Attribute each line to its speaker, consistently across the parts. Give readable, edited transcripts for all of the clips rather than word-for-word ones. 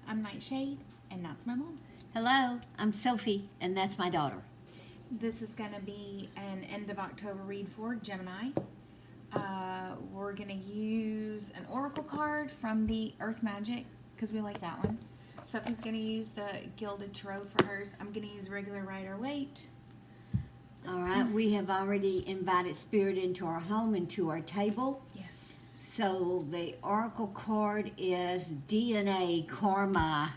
Speaker 1: I'm NightShade, and that's my mom.
Speaker 2: Hello, I'm Sophie, and that's my daughter.
Speaker 1: This is going to be an end of October read for Gemini. We're going to use an oracle card from the Earth Magic, because we like that one. Sophie's going to use the Gilded Tarot for hers. I'm going to use regular Rider-Waite.
Speaker 2: All right, we have already invited Spirit into our home and to our table.
Speaker 1: Yes.
Speaker 2: So the oracle card is DNA Karma.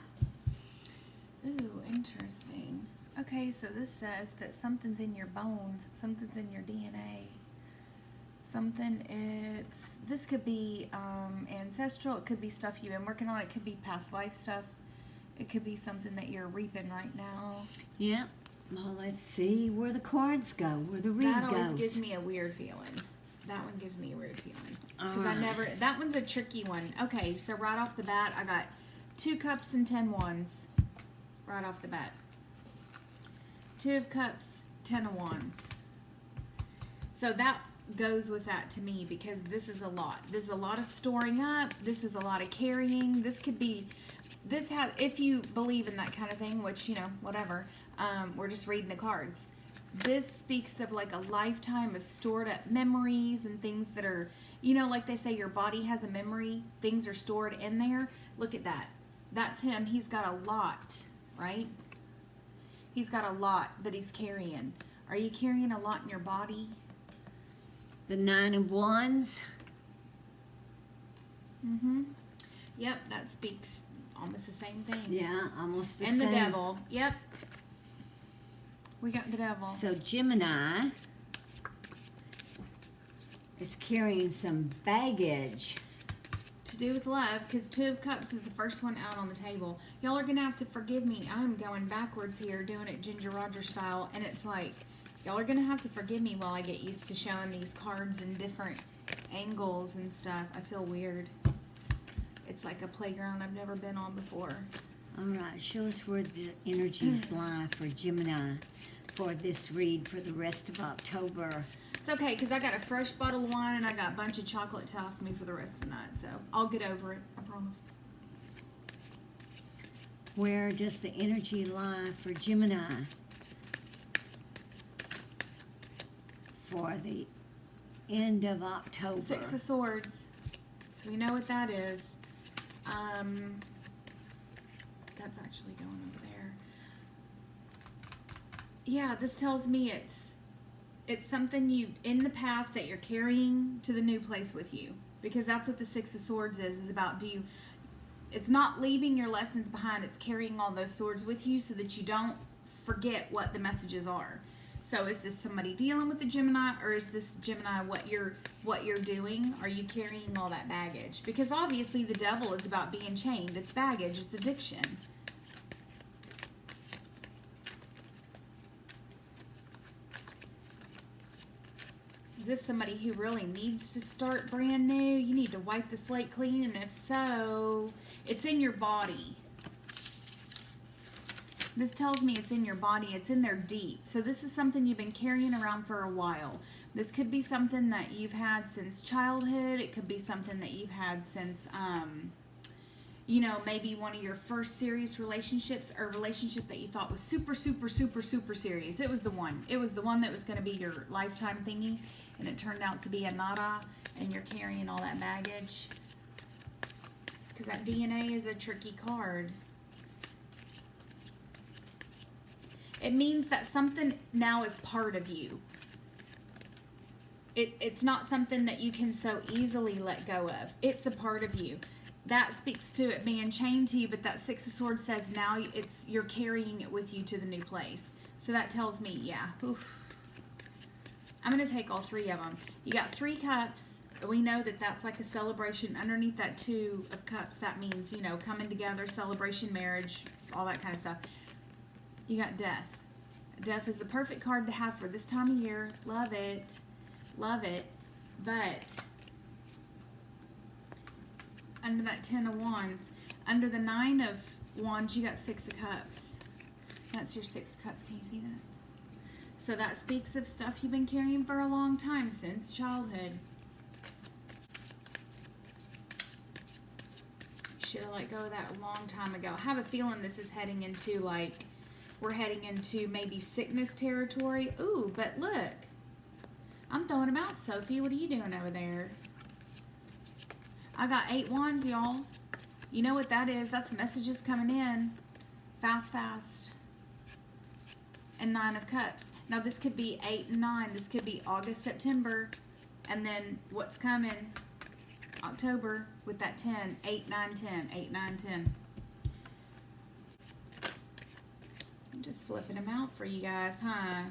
Speaker 1: Ooh, interesting. Okay, so this says that something's in your bones, something's in your DNA. This could be ancestral, it could be stuff you've been working on, it could be past life stuff, it could be something that you're reaping right now.
Speaker 2: Yeah, well, let's see where the cards go, where the read
Speaker 1: That always
Speaker 2: goes.
Speaker 1: gives me a weird feeling. That one gives me a weird feeling. Because
Speaker 2: Alright.
Speaker 1: that one's a tricky one. Okay, so right off the bat, I got 2 cups and 10 wands. Right off the bat. 2 of cups, 10 of wands. So that goes with that to me because this is a lot. This is a lot of storing up. This is a lot of carrying. This could be, if you believe in that kind of thing, which, you know, whatever, we're just reading the cards. This speaks of like a lifetime of stored up memories and things that are, you know, like they say your body has a memory. Things are stored in there. Look at that. That's him. He's got a lot, right? He's got a lot that he's carrying. Are you carrying a lot in your body?
Speaker 2: The 9 of Wands.
Speaker 1: Mm-hmm. Yep, that speaks almost the same thing.
Speaker 2: Yeah, almost the
Speaker 1: and
Speaker 2: same.
Speaker 1: the devil. Yep. We got the devil.
Speaker 2: So Gemini is carrying some baggage.
Speaker 1: To do with love, because 2 of Cups is the first one out on the table. Y'all are going to have to forgive me. I'm going backwards here, doing it Ginger Rogers style, and it's like, y'all are going to have to forgive me while I get used to showing these cards in different angles and stuff. I feel weird. It's like a playground I've never been on before.
Speaker 2: All right, show us where the energies lie for Gemini for this read for the rest of October.
Speaker 1: It's okay, because I got a fresh bottle of wine and I got a bunch of chocolate to last me for the rest of the night, so I'll get over it, I promise.
Speaker 2: Where does the energy lie for Gemini for the end of October?
Speaker 1: 6 of Swords. So we know what that is. That's actually going over there. Yeah, this tells me it's something you in the past that you're carrying to the new place with you, because that's what the 6 of Swords is about. It's not leaving your lessons behind, it's carrying all those swords with you so that you don't forget what the messages are. So is this somebody dealing with the Gemini, or is this Gemini what you're doing? Are you carrying all that baggage? Because obviously the devil is about being chained. It's baggage, it's addiction. Is this somebody who really needs to start brand new? You need to wipe the slate clean, and if so, it's in your body. This tells me it's in your body. It's in there deep. So this is something you've been carrying around for a while. This could be something that you've had since childhood. It could be something that you've had since, you know, maybe one of your first serious relationships, or a relationship that you thought was super, super, super, super serious. It was the one. It was the one that was going to be your lifetime thingy, and it turned out to be a nada, and you're carrying all that baggage. Because that DNA is a tricky card. It means that something now is part of you. It's not something that you can so easily let go of. It's a part of you. That speaks to it being chained to you, but that 6 of Swords says now you're carrying it with you to the new place. So that tells me, yeah. Oof. I'm going to take all 3 of them. You got 3 cups. We know that that's like a celebration. Underneath that 2 of cups, that means, you know, coming together, celebration, marriage, all that kind of stuff. You got death. Death is a perfect card to have for this time of year. Love it. Love it. But under that 10 of Wands, under the 9 of Wands, you got 6 of Cups. That's your 6 of Cups. Can you see that? So that speaks of stuff you've been carrying for a long time, since childhood. should have let go of that a long time ago. I have a feeling this is heading into, like, we're heading into maybe sickness territory. Ooh, but look. I'm throwing them out, Sophie. What are you doing over there? I got 8 wands, y'all. You know what that is. That's messages coming in. Fast, fast. And 9 of cups. Now, this could be 8 and 9. This could be August, September. And then what's coming? October with that 10. 8, 9, 10. 8, 9, 10. I'm just flipping them out for you guys, huh?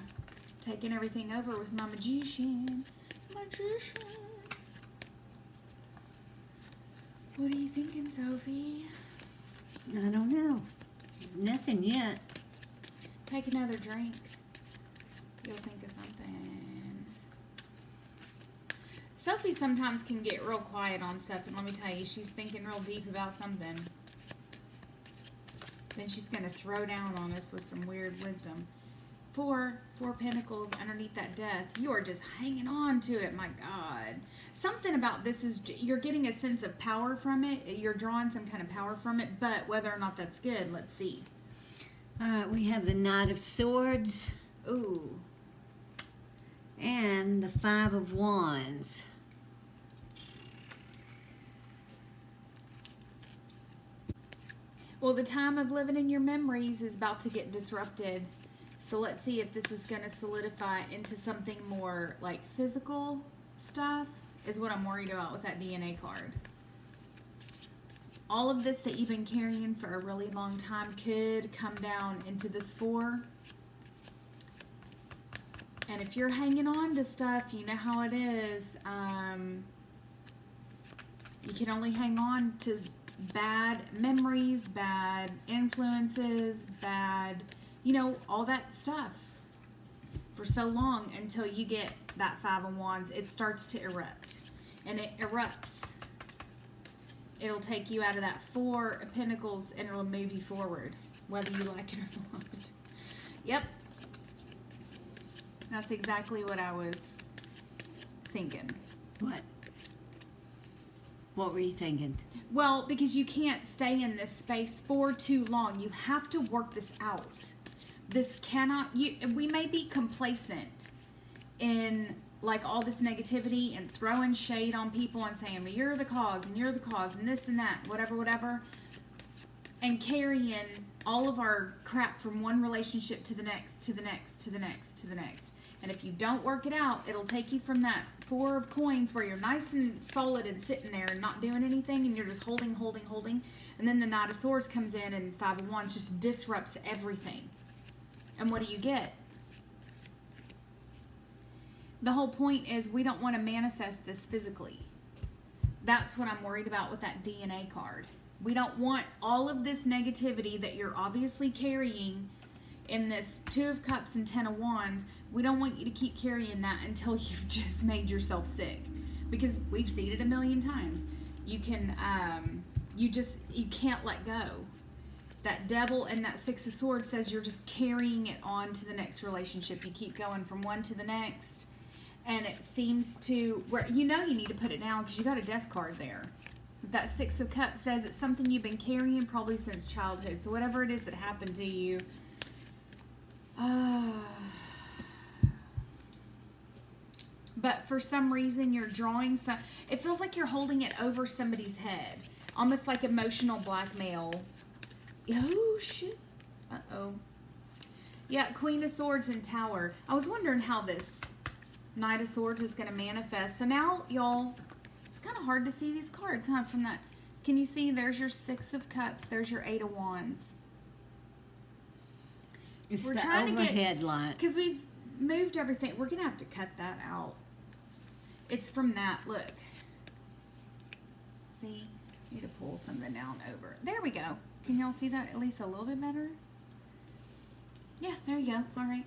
Speaker 1: Taking everything over with my magician. Magician. What are you thinking, Sophie?
Speaker 2: I don't know. Nothing yet.
Speaker 1: Take another drink. You'll think of something. Sophie sometimes can get real quiet on stuff, and let me tell you, she's thinking real deep about something. Then she's going to throw down on us with some weird wisdom. 4 pentacles underneath that death. You are just hanging on to it. My God. Something about this is you're getting a sense of power from it. You're drawing some kind of power from it. But whether or not that's good, let's see.
Speaker 2: All right, we have the Knight of Swords.
Speaker 1: Ooh.
Speaker 2: And the 5 of Wands.
Speaker 1: Well, the time of living in your memories is about to get disrupted. So let's see if this is going to solidify into something more like physical stuff is what I'm worried about with that DNA card. All of this that you've been carrying for a really long time could come down into this 4. And if you're hanging on to stuff, you know how it is. You can only hang on to bad memories, bad influences, bad... you know, all that stuff for so long until you get that 5 of Wands. It starts to erupt. And it erupts. It'll take you out of that 4 of Pentacles and it'll move you forward, whether you like it or not. Yep. That's exactly what I was thinking.
Speaker 2: What? What were you thinking?
Speaker 1: Well, because you can't stay in this space for too long. You have to work this out. This cannot, we may be complacent in like all this negativity and throwing shade on people and saying, well, you're the cause and you're the cause and this and that, whatever, and carrying all of our crap from one relationship to the next, to the next, to the next, to the next. And if you don't work it out, it'll take you from that 4 of coins where you're nice and solid and sitting there and not doing anything and you're just holding. And then the Knight of Swords comes in and 5 of Wands just disrupts everything. And what do you get? The whole point is we don't want to manifest this physically. That's what I'm worried about with that DNA card. We don't want all of this negativity that you're obviously carrying in this 2 of Cups and 10 of Wands. We don't want you to keep carrying that until you've just made yourself sick. Because we've seen it a million times. You can, you can't let go. That Devil and that 6 of Swords says you're just carrying it on to the next relationship. You keep going from one to the next. And it seems to, where you know you need to put it down because you got a death card there. That 6 of Cups says it's something you've been carrying probably since childhood. So whatever it is that happened to you. But for some reason you're drawing some, it feels like you're holding it over somebody's head. Almost like emotional blackmail. Oh, shit. Uh-oh. Yeah, Queen of Swords and Tower. I was wondering how this Knight of Swords is going to manifest. So now, y'all, it's kind of hard to see these cards, huh? From that, can you see? There's your 6 of Cups. There's your 8 of Wands.
Speaker 2: It's
Speaker 1: We're
Speaker 2: the
Speaker 1: trying to
Speaker 2: overhead light.
Speaker 1: Because we've moved everything. We're going to have to cut that out. It's from that. Look. See? I need to pull something down over. There we go. Can y'all see that at least a little bit better? Yeah, there you go. All right.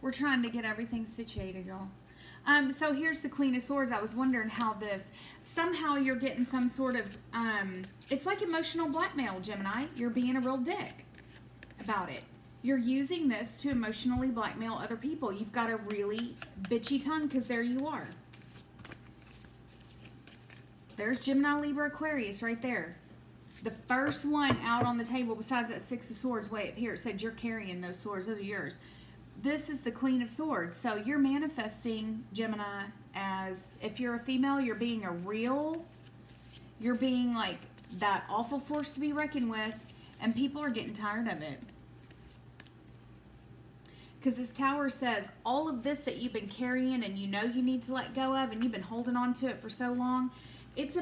Speaker 1: We're trying to get everything situated, y'all. So here's the Queen of Swords. I was wondering how this, somehow you're getting some sort of, it's like emotional blackmail, Gemini. You're being a real dick about it. You're using this to emotionally blackmail other people. You've got a really bitchy tongue because there you are. There's Gemini, Libra, Aquarius right there. The first one out on the table, besides that Six of Swords way up here, it said you're carrying those swords. Those are yours. This is the Queen of Swords. So you're manifesting, Gemini, as if you're a female, you're being you're being like that awful force to be reckoned with, and people are getting tired of it. Because this Tower says all of this that you've been carrying and you know you need to let go of and you've been holding on to it for so long, it's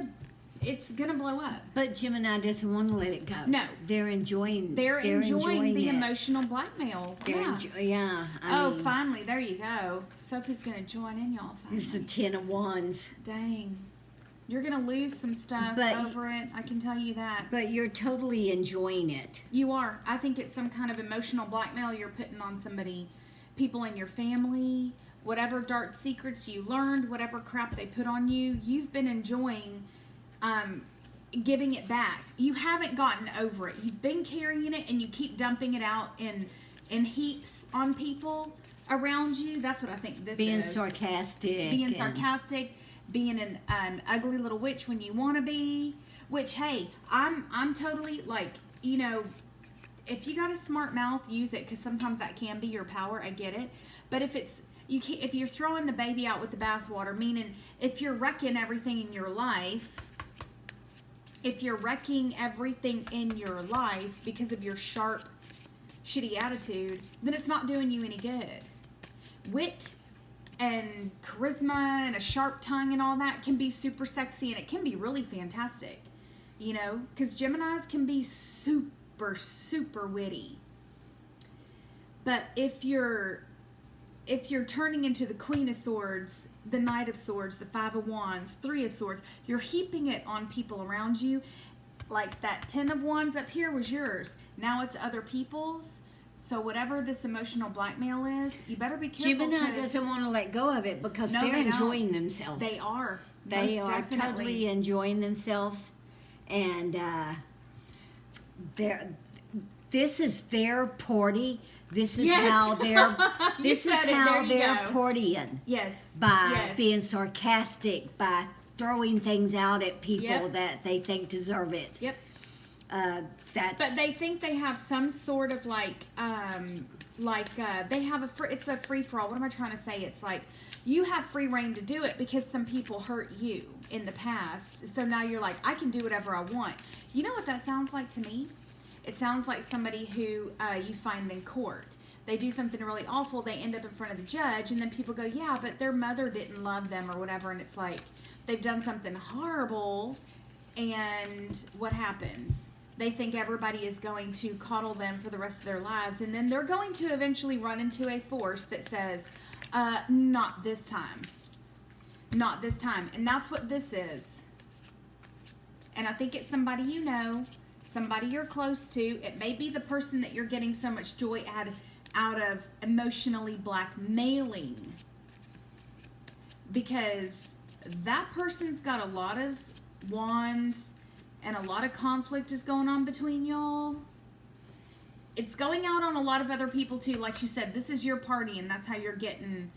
Speaker 1: gonna blow up.
Speaker 2: But Gemini doesn't want to let it go.
Speaker 1: No.
Speaker 2: They're enjoying
Speaker 1: They're enjoying the
Speaker 2: it.
Speaker 1: emotional blackmail.
Speaker 2: Yeah. I mean,
Speaker 1: finally, there you go. Sophie's gonna join in, y'all.
Speaker 2: There's the 10 of Wands.
Speaker 1: Dang. You're gonna lose some stuff over it. I can tell you that.
Speaker 2: But you're totally enjoying it.
Speaker 1: You are. I think it's some kind of emotional blackmail you're putting on somebody, people in your family, whatever dark secrets you learned, whatever crap they put on you. You've been enjoying giving it back. You haven't gotten over it. You've been carrying it and you keep dumping it out in heaps on people around you. That's what I think this is.
Speaker 2: Being sarcastic.
Speaker 1: Being an ugly little witch when you want to be. Which, hey, I'm totally like, you know, if you got a smart mouth, use it, because sometimes that can be your power. I get it. But if you're throwing the baby out with the bathwater, meaning if you're wrecking everything in your life, because of your sharp, shitty attitude, then it's not doing you any good. Wit and charisma and a sharp tongue and all that can be super sexy, and it can be really fantastic, you know, because Geminis can be super, super witty. But if you're turning into the Queen of Swords, the Knight of Swords, the Five of Wands, Three of Swords, you're heaping it on people around you. Like that 10 of Wands up here was yours. Now it's other people's. So whatever this emotional blackmail is, you better be careful.
Speaker 2: Gemini doesn't want to let go of it because they're enjoying themselves.
Speaker 1: They are.
Speaker 2: They are totally enjoying themselves. And this is their party. This is how they're partying.
Speaker 1: Yes.
Speaker 2: By being sarcastic, by throwing things out at people that they think deserve it.
Speaker 1: Yep.
Speaker 2: But
Speaker 1: they think they have some sort of they have it's a free for all. What am I trying to say? It's like you have free reign to do it because some people hurt you in the past. So now you're like, I can do whatever I want. You know what that sounds like to me? It sounds like somebody who you find in court. They do something really awful. They end up in front of the judge, and then people go, yeah, but their mother didn't love them or whatever. And it's like they've done something horrible, and what happens? They think everybody is going to coddle them for the rest of their lives, and then they're going to eventually run into a force that says, not this time. Not this time. And that's what this is. And I think it's somebody you know, somebody you're close to. It may be the person that you're getting so much joy out of emotionally blackmailing, because that person's got a lot of wands and a lot of conflict is going on between y'all. It's going out on a lot of other people too. Like she said, this is your party, and that's how you're getting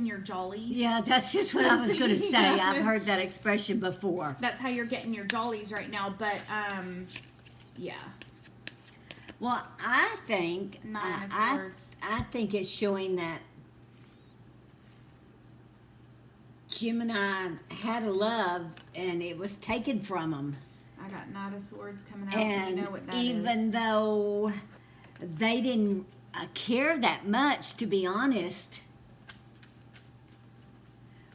Speaker 1: your jollies.
Speaker 2: Yeah, that's just what I was going to say. I've heard that expression before.
Speaker 1: That's how you're getting your jollies right now. But yeah.
Speaker 2: Well, I think
Speaker 1: I
Speaker 2: think it's showing that Gemini had a love and it was taken from them.
Speaker 1: I got Knight of Swords coming out.
Speaker 2: And
Speaker 1: you know what that
Speaker 2: even
Speaker 1: is.
Speaker 2: though they didn't care that much, to be honest,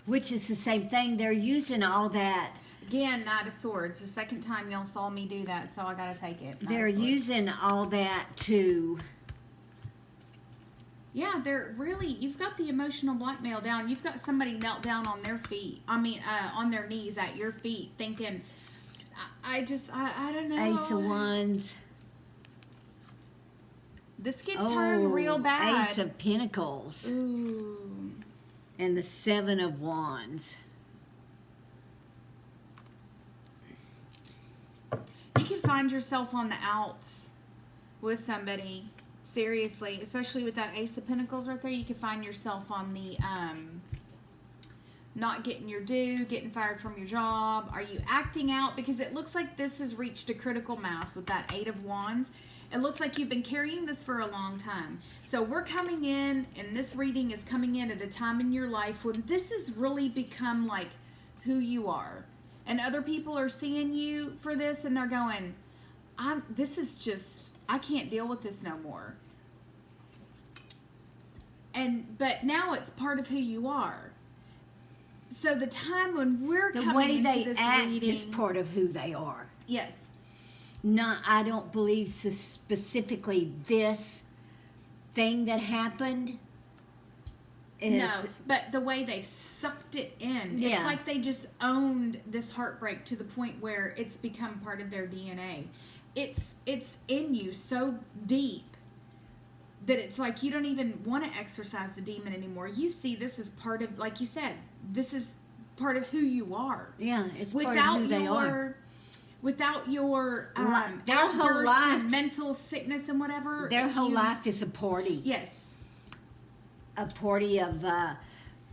Speaker 2: which is the same thing, they're using all that.
Speaker 1: Again, Knight of Swords. The second time y'all saw me do that, so I got to take it.
Speaker 2: They're using all that to...
Speaker 1: Yeah, they're really, you've got the emotional blackmail down. You've got somebody knelt down on their feet. On their knees at your feet thinking, I don't know.
Speaker 2: Ace of Wands.
Speaker 1: This could turn real bad.
Speaker 2: Ace of Pentacles.
Speaker 1: Ooh.
Speaker 2: And the Seven of Wands.
Speaker 1: You can find yourself on the outs with somebody. Seriously, especially with that Ace of Pentacles right there, you can find yourself on the not getting your due, getting fired from your job? Are you acting out? Because it looks like this has reached a critical mass with that 8 of Wands. It looks like you've been carrying this for a long time. So we're coming in, and this reading is coming in at a time in your life when this has really become like who you are. And other people are seeing you for this, and they're going, this is just, I can't deal with this no more. But now it's part of who you are. So the time when we're coming into this reading, the way they act
Speaker 2: is part of who they are.
Speaker 1: Yes.
Speaker 2: Not, I don't believe specifically this thing that happened.
Speaker 1: No, but the way they've sucked it in. Yeah. It's like they just owned this heartbreak to the point where it's become part of their DNA. It's in you so deep that it's like you don't even want to exercise the demon anymore. You see this is part of, like you said, this is part of who you are.
Speaker 2: Yeah, it's part of who they are.
Speaker 1: Without your
Speaker 2: their whole life,
Speaker 1: and mental sickness and whatever.
Speaker 2: Their whole life is a party.
Speaker 1: Yes.
Speaker 2: A party of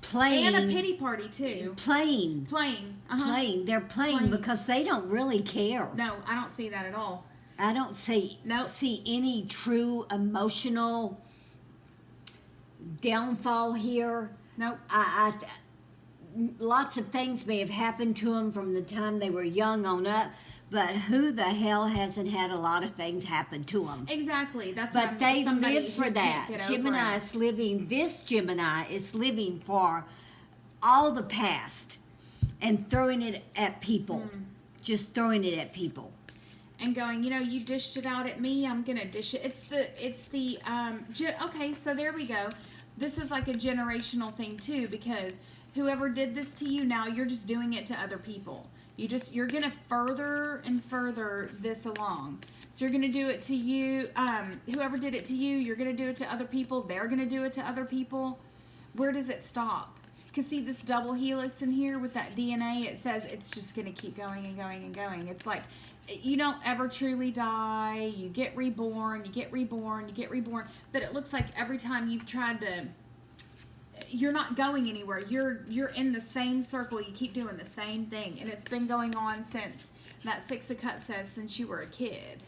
Speaker 2: playing.
Speaker 1: And a pity party, too.
Speaker 2: Playing.
Speaker 1: Uh-huh.
Speaker 2: Playing. They're playing because they don't really care.
Speaker 1: No, I don't see that at all.
Speaker 2: I don't see any true emotional downfall here.
Speaker 1: Nope.
Speaker 2: Lots of things may have happened to them from the time they were young on up, but who the hell hasn't had a lot of things happen to them?
Speaker 1: Exactly.
Speaker 2: But they live for that. Gemini is living. This Gemini is living for all the past and throwing it at people. Just throwing it at people.
Speaker 1: And going, you dished it out at me, I'm going to dish it. Okay, so there we go. This is like a generational thing too, because whoever did this to you, now you're just doing it to other people. You're going to further and further this along. So you're going to do it to you. Whoever did it to you, you're going to do it to other people. They're going to do it to other people. Where does it stop? Because see this double helix in here with that DNA, it says it's just going to keep going and going and going. It's like you don't ever truly die. You get reborn, you get reborn, you get reborn. But it looks like every time you've tried to, you're not going anywhere. You're in the same circle. You keep doing the same thing. And it's been going on since, that 6 of Cups says, since you were a kid.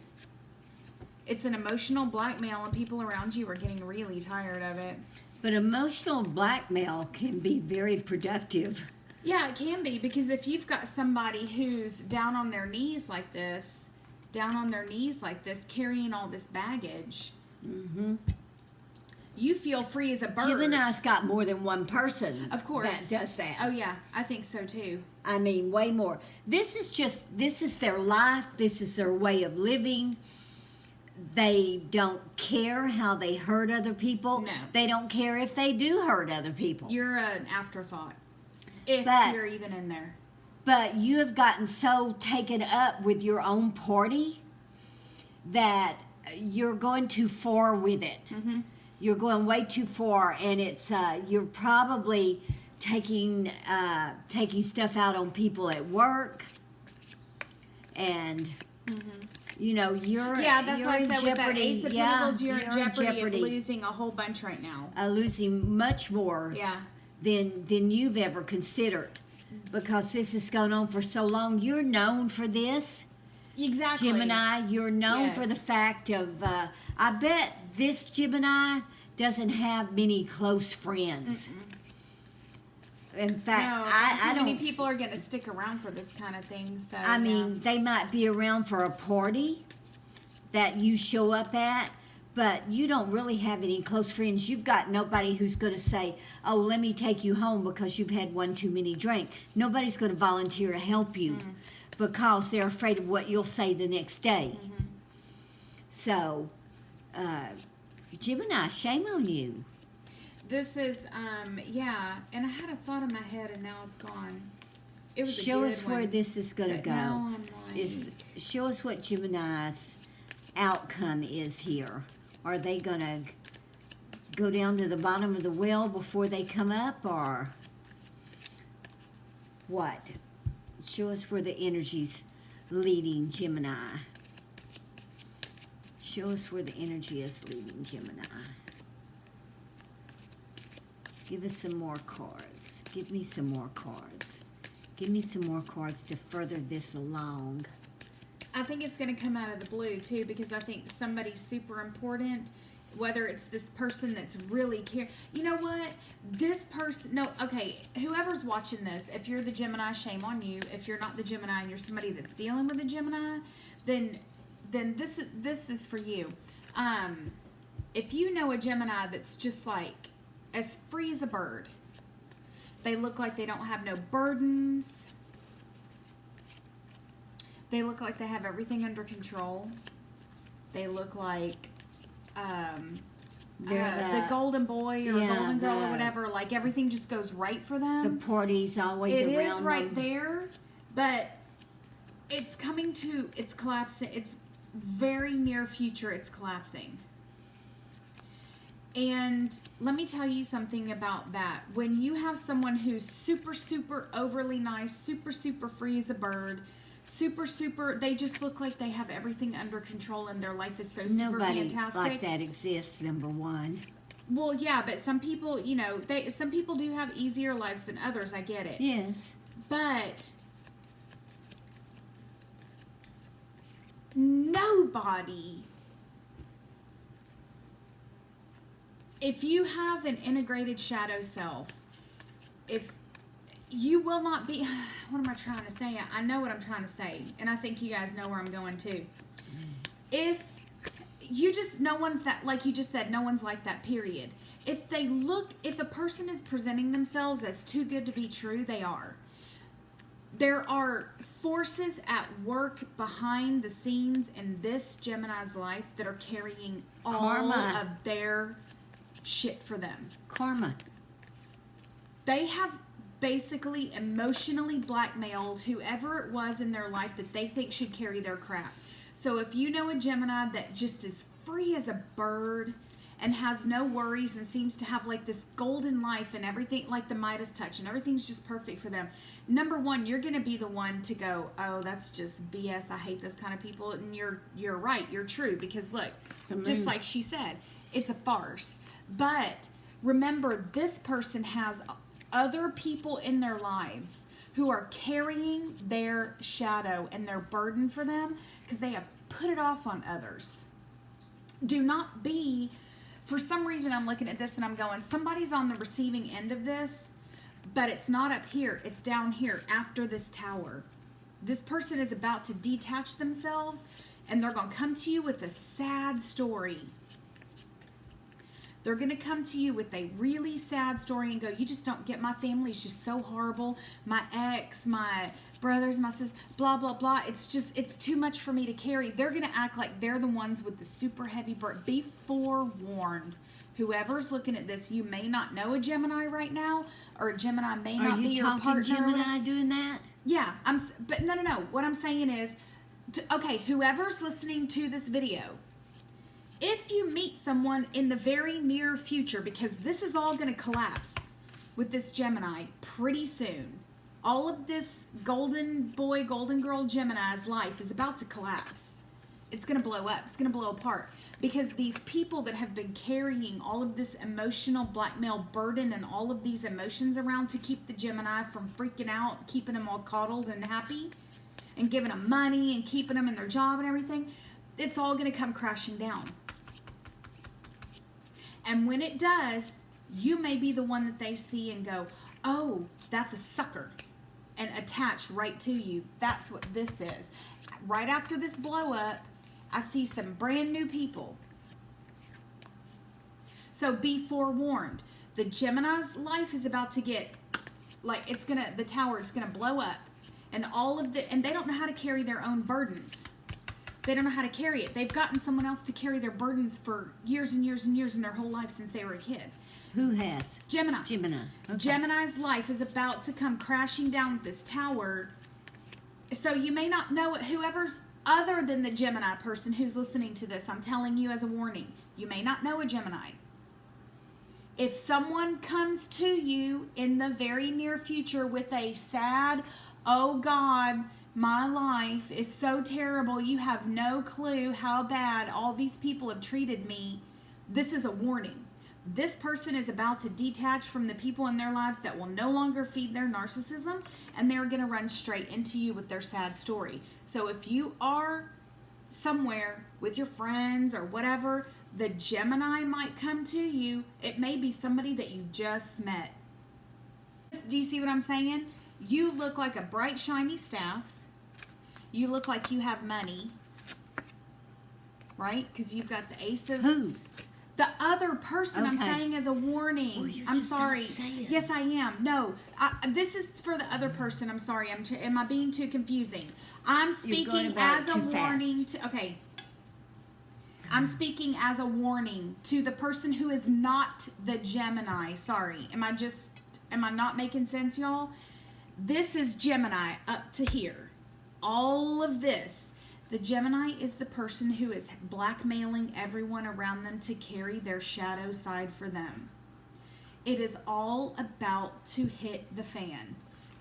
Speaker 1: It's an emotional blackmail, and people around you are getting really tired of it.
Speaker 2: But emotional blackmail can be very productive.
Speaker 1: Yeah, it can be, because if you've got somebody who's down on their knees like this, carrying all this baggage, you feel free as a bird.
Speaker 2: Gemini's got more than one person,
Speaker 1: of course,
Speaker 2: that does that.
Speaker 1: Oh yeah, I think so too.
Speaker 2: I mean, way more. This is their life. This is their way of living. They don't care how they hurt other people.
Speaker 1: No.
Speaker 2: They don't care if they do hurt other people.
Speaker 1: You're an afterthought. If you're even in there.
Speaker 2: But you have gotten so taken up with your own party that you're going too far with it. You're going way too far, and it's you're probably taking stuff out on people at work, and you're
Speaker 1: that's
Speaker 2: you're
Speaker 1: why I
Speaker 2: in
Speaker 1: said
Speaker 2: jeopardy.
Speaker 1: With that Ace of Pentacles, you're in jeopardy
Speaker 2: of
Speaker 1: losing a whole bunch right now.
Speaker 2: Losing much more.
Speaker 1: Yeah.
Speaker 2: Than you've ever considered, because this has gone on for so long. You're known for this.
Speaker 1: Exactly.
Speaker 2: Gemini, you're known for the fact of, I bet this Gemini doesn't have many close friends. In fact,
Speaker 1: no,
Speaker 2: I don't.
Speaker 1: Many people are going to stick around for this kind of thing. So
Speaker 2: I mean, they might be around for a party that you show up at, but you don't really have any close friends. You've got nobody who's going to say, oh, let me take you home because you've had one too many drinks. Nobody's going to volunteer to help you because they're afraid of what you'll say the next day. So, Gemini, shame on you.
Speaker 1: This is, and I had a thought in my head and now it's gone. It was
Speaker 2: Show us where this is going to go.
Speaker 1: Now I'm like...
Speaker 2: Show us what Gemini's outcome is here. Are they going to go down to the bottom of the well before they come up, or what? Show us where the energy's leading Gemini. Show us where the energy is leading Gemini. Give us some more cards. Give me some more cards. Give me some more cards to further this along.
Speaker 1: I think it's going to come out of the blue, too, because I think somebody's super important, whether it's this person that's really care. You know what? This person, no, okay, whoever's watching this, if you're the Gemini, shame on you. If you're not the Gemini and you're somebody that's dealing with a Gemini, then this is for you. If you know a Gemini that's just like as free as a bird, they look like they don't have no burdens. They look like they have everything under control. They look like the golden boy or golden girl or whatever. Like everything just goes right for them.
Speaker 2: The party's always around them. It is
Speaker 1: right there, but it's coming to, it's collapsing. It's very near future. It's collapsing. And let me tell you something about that. When you have someone who's super, super overly nice, super, super free as a bird, super, super, they just look like they have everything under control and their life is so super fantastic.
Speaker 2: Nobody like that exists, number one.
Speaker 1: Well, yeah, but some people, you know, some people do have easier lives than others. I get it.
Speaker 2: Yes.
Speaker 1: But nobody, if you have an integrated shadow self, if you will not be, what am I trying to say? I know what I'm trying to say, and I think you guys know where I'm going too. If you just, no one's that, like you just said, no one's like that, period. If a person is presenting themselves as too good to be true, they are. There are forces at work behind the scenes in this Gemini's life that are carrying all of their shit for them.
Speaker 2: Karma.
Speaker 1: They have basically emotionally blackmailed whoever it was in their life that they think should carry their crap. So if you know a Gemini that just is free as a bird and has no worries and seems to have like this golden life and everything, like the Midas touch, and everything's just perfect for them, number one, you're going to be the one to go, oh, that's just BS. I hate those kind of people. And you're right. You're true. Because look, just like she said, it's a farce. But remember, this person has other people in their lives who are carrying their shadow and their burden for them because they have put it off on others. Do not be, for some reason I'm looking at this and I'm going, somebody's on the receiving end of this, but it's not up here. It's down here after this tower. This person is about to detach themselves and they're going to come to you with a sad story. They're going to come to you with a really sad story and go, you just don't get, my family is just so horrible. My ex, my brothers, my sisters, blah, blah, blah. It's too much for me to carry. They're going to act like they're the ones with the super heavy burden. Be forewarned. Whoever's looking at this, you may not know a Gemini right now, or a Gemini may not be your partner.
Speaker 2: Are you talking Gemini doing that?
Speaker 1: Yeah, but no. What I'm saying is, okay, whoever's listening to this video, if you meet someone in the very near future, because this is all going to collapse with this Gemini pretty soon. All of this golden boy, golden girl Gemini's life is about to collapse. It's going to blow up. It's going to blow apart. Because these people that have been carrying all of this emotional blackmail burden and all of these emotions around to keep the Gemini from freaking out, keeping them all coddled and happy, and giving them money and keeping them in their job and everything, it's all going to come crashing down. And when it does, you may be the one that they see and go, oh, that's a sucker, and attach right to you. That's what this is. Right after this blow up, I see some brand new people. So be forewarned. The Gemini's life is about to get, like, the tower is going to blow up. And and they don't know how to carry their own burdens. They don't know how to carry it. They've gotten someone else to carry their burdens for years and years and years in their whole life since they were a kid.
Speaker 2: Who has?
Speaker 1: Gemini.
Speaker 2: Gemini. Okay.
Speaker 1: Gemini's life is about to come crashing down with this tower. So you may not know it. Whoever's other than the Gemini person who's listening to this, I'm telling you as a warning, you may not know a Gemini. If someone comes to you in the very near future with a sad, oh God, my life is so terrible, you have no clue how bad all these people have treated me, this is a warning. This person is about to detach from the people in their lives that will no longer feed their narcissism, and they're going to run straight into you with their sad story. So if you are somewhere with your friends or whatever, the Gemini might come to you. It may be somebody that you just met. Do you see what I'm saying? You look like a bright, shiny staff. You look like you have money, right? Because you've got the ace of...
Speaker 2: Who?
Speaker 1: The other person.
Speaker 2: Okay.
Speaker 1: I'm saying as a warning.
Speaker 2: Oh, you're
Speaker 1: I'm
Speaker 2: just not
Speaker 1: sorry.
Speaker 2: saying.
Speaker 1: Yes, I am. No, this is for the other person. I'm sorry. Am I being too confusing? I'm
Speaker 2: You're going
Speaker 1: speaking
Speaker 2: about
Speaker 1: as
Speaker 2: it
Speaker 1: a
Speaker 2: too
Speaker 1: warning to... Okay. I'm speaking as a warning to the person who is not the Gemini. Sorry. Am I not making sense, y'all? This is Gemini up to here. All of this. The Gemini is the person who is blackmailing everyone around them to carry their shadow side for them. It is all about to hit the fan.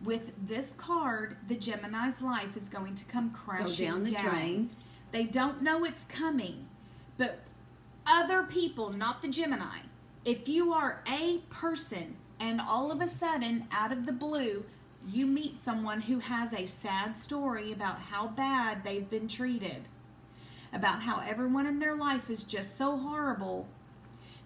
Speaker 1: With this card, the Gemini's life is going to come crashing
Speaker 2: down the drain.
Speaker 1: They don't know it's coming, but other people, not the Gemini, if you are a person and all of a sudden, out of the blue, you meet someone who has a sad story about how bad they've been treated, about how everyone in their life is just so horrible,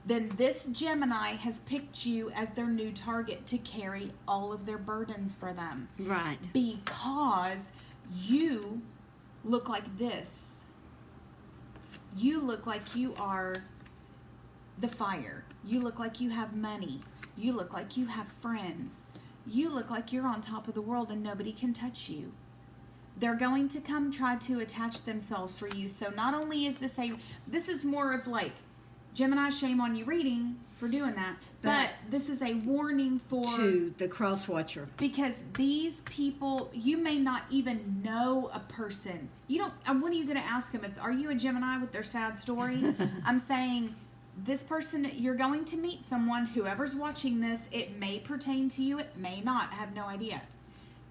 Speaker 1: then this Gemini has picked you as their new target to carry all of their burdens for them.
Speaker 2: Right.
Speaker 1: Because you look like this. You look like you are the fire. You look like you have money. You look like you have friends. You look like you're on top of the world and nobody can touch you. They're going to come try to attach themselves for you. So not only is this is more of like, Gemini, shame on you reading for doing that. But this is a warning for...
Speaker 2: To the cross watcher.
Speaker 1: Because these people, you may not even know a person. You don't, what are you going to ask them? Are you a Gemini with their sad story? I'm saying... This person, you're going to meet someone, whoever's watching this, it may pertain to you, it may not, I have no idea.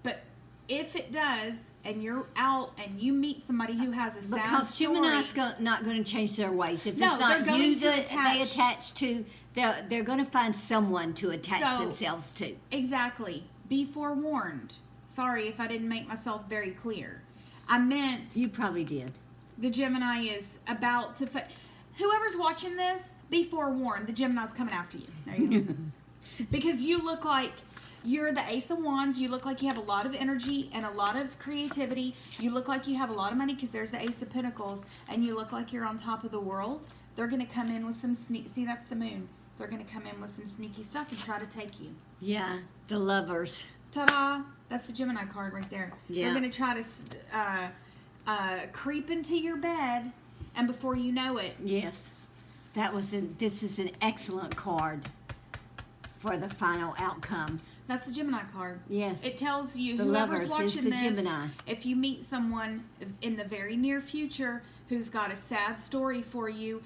Speaker 1: But if it does, and you're out and you meet somebody who has a sad
Speaker 2: because
Speaker 1: story.
Speaker 2: Gemini's not going to change their ways. If
Speaker 1: No,
Speaker 2: it's not
Speaker 1: they're going
Speaker 2: you
Speaker 1: to
Speaker 2: that
Speaker 1: attach.
Speaker 2: they attach to, they're going to find someone to attach themselves to.
Speaker 1: Exactly. Be forewarned. Sorry if I didn't make myself very clear. I meant...
Speaker 2: You probably did.
Speaker 1: The Gemini is about to... Whoever's watching this, be forewarned. The Gemini's coming after you. There you go. Because you look like you're the Ace of Wands. You look like you have a lot of energy and a lot of creativity. You look like you have a lot of money because there's the Ace of Pentacles. And you look like you're on top of the world. They're going to come in with some See, that's the moon. They're going to come in with some sneaky stuff and try to take you.
Speaker 2: Yeah, the lovers.
Speaker 1: Ta-da! That's the Gemini card right there.
Speaker 2: Yeah.
Speaker 1: They're going to try to creep into your bed. And before you know it.
Speaker 2: Yes. This is an excellent card for the final outcome.
Speaker 1: That's the Gemini card.
Speaker 2: Yes.
Speaker 1: It tells you
Speaker 2: The
Speaker 1: whoever's
Speaker 2: lovers
Speaker 1: watching
Speaker 2: is the
Speaker 1: this,
Speaker 2: Gemini.
Speaker 1: if you meet someone in the very near future who's got a sad story for you,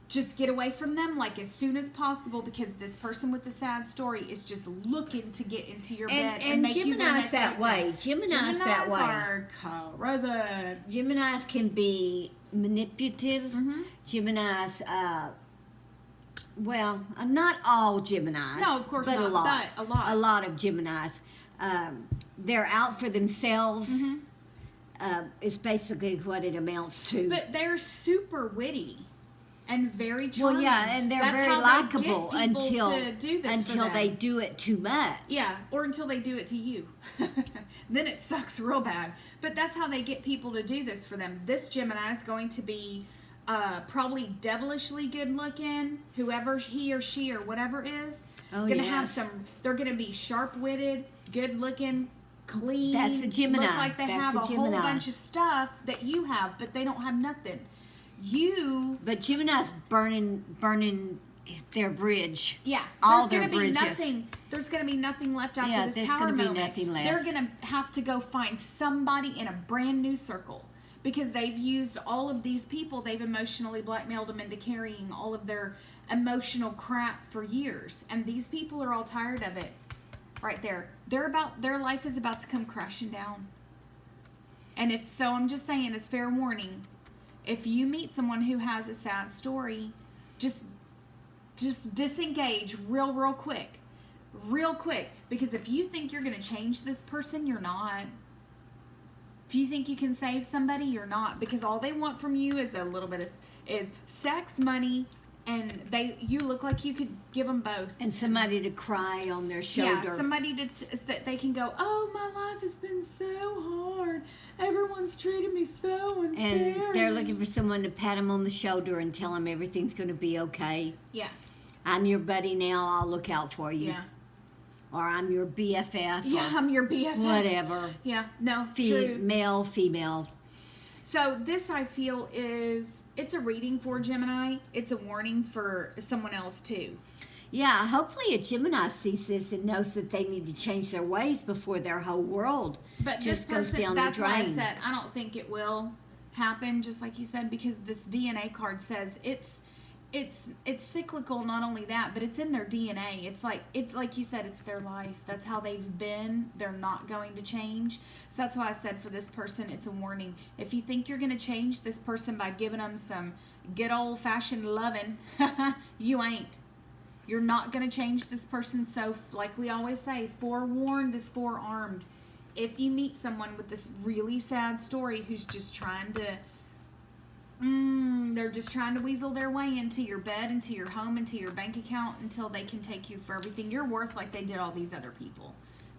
Speaker 1: just get away from them like as soon as possible because this person with the sad story is just looking to get into your bed and make you their
Speaker 2: Gemini's
Speaker 1: next
Speaker 2: that
Speaker 1: victim.
Speaker 2: way. Gemini's that way.
Speaker 1: Are corrosive.
Speaker 2: Geminis can be manipulative.
Speaker 1: Mm-hmm.
Speaker 2: Geminis, not all Geminis.
Speaker 1: No, of course
Speaker 2: but
Speaker 1: not,
Speaker 2: a lot.
Speaker 1: but a lot.
Speaker 2: A lot of Geminis. They're out for themselves.
Speaker 1: Mm-hmm.
Speaker 2: Is basically what it amounts to.
Speaker 1: But they're super witty and very charming.
Speaker 2: Well, yeah, and they're
Speaker 1: That's
Speaker 2: very
Speaker 1: how
Speaker 2: likable
Speaker 1: they get people
Speaker 2: until
Speaker 1: to do this
Speaker 2: until
Speaker 1: for them.
Speaker 2: they do it too much.
Speaker 1: Yeah, or until they do it to you. Then it sucks real bad. But that's how they get people to do this for them. This Gemini is going to be probably devilishly good looking, whoever he or she or whatever is.
Speaker 2: Oh,
Speaker 1: gonna
Speaker 2: yes.
Speaker 1: have they're gonna be sharp witted, good looking, clean.
Speaker 2: That's a Gemini.
Speaker 1: Look like they
Speaker 2: That's
Speaker 1: have
Speaker 2: a
Speaker 1: a whole
Speaker 2: Gemini.
Speaker 1: bunch of stuff that you have, but they don't have nothing.
Speaker 2: But Gemini's burning their bridge.
Speaker 1: Yeah,
Speaker 2: All
Speaker 1: there's
Speaker 2: their
Speaker 1: gonna be
Speaker 2: bridges.
Speaker 1: nothing. There's gonna be nothing left after
Speaker 2: Yeah,
Speaker 1: this
Speaker 2: there's
Speaker 1: tower
Speaker 2: gonna be
Speaker 1: moment.
Speaker 2: nothing left.
Speaker 1: They're gonna have to go find somebody in a brand new circle because they've used all of these people. They've emotionally blackmailed them into carrying all of their emotional crap for years, and these people are all tired of it. Right there, their life is about to come crashing down. And if so, I'm just saying, it's fair warning. If you meet someone who has a sad story, just just disengage real quick. Because if you think you're going to change this person, you're not. If you think you can save somebody, you're not, because all they want from you is a little bit of is sex, money, and you look like you could give them both.
Speaker 2: And somebody to cry on their shoulder.
Speaker 1: Yeah, somebody that they can go, oh, my life has been so hard. Everyone's treated me so unfair.
Speaker 2: And they're looking for someone to pat them on the shoulder and tell them everything's going to be okay.
Speaker 1: Yeah.
Speaker 2: I'm your buddy now. I'll look out for you.
Speaker 1: Yeah.
Speaker 2: Or I'm your BFF.
Speaker 1: Yeah, I'm your BFF.
Speaker 2: Whatever.
Speaker 1: Yeah, no, true.
Speaker 2: Male, female.
Speaker 1: So this, I feel, it's a reading for Gemini. It's a warning for someone else, too.
Speaker 2: Yeah, hopefully a Gemini sees this and knows that they need to change their ways before their whole world just goes down the drain.
Speaker 1: That's why I said I don't think it will happen, just like you said, because this DNA card says it's cyclical. Not only that, but it's in their DNA. It's like you said, it's their life. That's how they've been. They're not going to change. So that's why I said for this person, it's a warning. If you think you're going to change this person by giving them some good old-fashioned loving, you ain't. You're not going to change this person. So like we always say, forewarned is forearmed. If you meet someone with this really sad story who's just trying to they're just trying to weasel their way into your bed, into your home, into your bank account until they can take you for everything you're worth, like they did all these other people.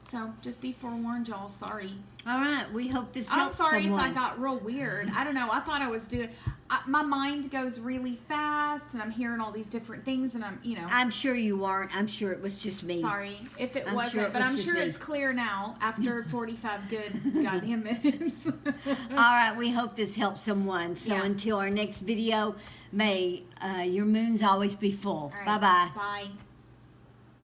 Speaker 1: So just be forewarned, y'all. Sorry.
Speaker 2: All right. We hope this helps
Speaker 1: I'm sorry
Speaker 2: someone.
Speaker 1: if I got real weird. I don't know. I thought I was doing... my mind goes really fast, and I'm hearing all these different things, and
Speaker 2: I'm sure you weren't. I'm sure it was just me.
Speaker 1: Sorry if it wasn't, but I'm sure it's clear now after 45 good goddamn minutes.
Speaker 2: All right. We hope this helps someone. So until our next video, may your moons always be full.
Speaker 1: Right.
Speaker 2: Bye-bye.
Speaker 1: Bye.